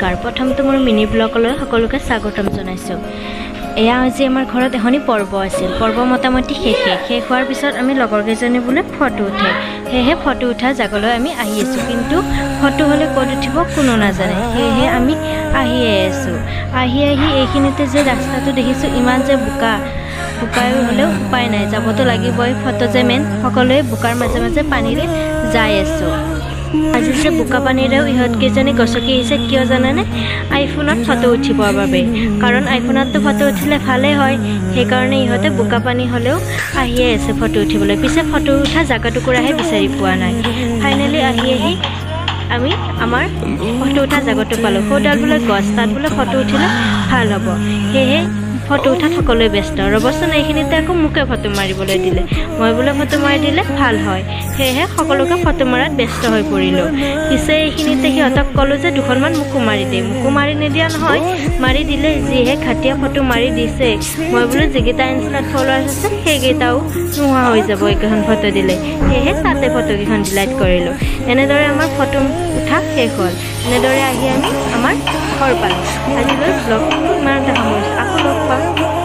নমস্কাৰ প্ৰথমটো মোৰ মিনি ব্লগলৈ সকলোকে স্বাগতম জনাইছোঁ এয়া আজি আমাৰ ঘৰত এখনি পৰ্ব আছিল পৰ্ব মোটামুটি শেষ হোৱাৰ পিছত আমি লগৰ কেইজনী বোলে ফটো উঠে সেয়েহে ফটো উঠা জাগলৈ আমি আহি আছোঁ কিন্তু ফটো হ'লে ক'ত উঠিব কোনো নাজানে সেয়েহে আমি আহিয়ে আছোঁ আহি এইখিনিতে যে ৰাস্তাটো দেখিছোঁ ইমান যে বোকাই হ'লেও উপায় নাই যাবতো লাগিবই ফটো যে মেইন সকলোৱে বোকাৰ মাজে মাজে পানীৰে যাই আছোঁ আজি যে বোকা পানীৰেও ইহঁতকেইজনী গছকি আহিছে কিয় জানানে আইফোনত ফটো উঠিবৰ বাবে কাৰণ আইফোনততো ফটো উঠিলে ভালেই হয় সেইকাৰণে ইহঁতে বোকা পানী হ'লেও আহিয়ে আছে ফটো উঠিবলৈ পিছে ফটো উঠা জাগাটুকুৰাহে বিচাৰি পোৱা নাই ফাইনেলি আহি আমি আমাৰ ফটো উঠা জাগাটো পালোঁ সৌডাল বোলে গছ তাত বোলে ফটো উঠিলে ভাল হ'ব সেয়েহে ফটো উঠাত সকলোৱে ব্যস্ত ৰ'বচোন এইখিনিতে আকৌ মোকে ফটো মাৰিবলৈ দিলে মই বোলে ফটো মাৰি দিলে ভাল হয় সেয়েহে সকলোকে ফটো মৰাত ব্যস্ত হৈ পৰিলোঁ পিছে এইখিনিতে সিহঁতক ক'লোঁ যে দুখনমান মোকো মাৰি দিয়ে মোকো মাৰি নিদিয়া নহয় মাৰি দিলে যিহে ঘাটিয়া ফটো মাৰি দিছে মই বোলো যিকেইটা ইনষ্টাত ফলোৱাৰ্ছ আছে সেইকেইটাও নোহোৱা হৈ যাব এইকেইখন ফটো দিলে সেয়েহে তাতে ফটোকেইখন ডিলাইট কৰিলোঁ এনেদৰে আমাৰ ফটো উঠা শেষ হ'ল এনেদৰে আহি আমি আমাৰ ঘৰ পালোঁ আজিলৈ ব্লগটো ইমানতে সামৰিছোঁ আকৌ লগ পাম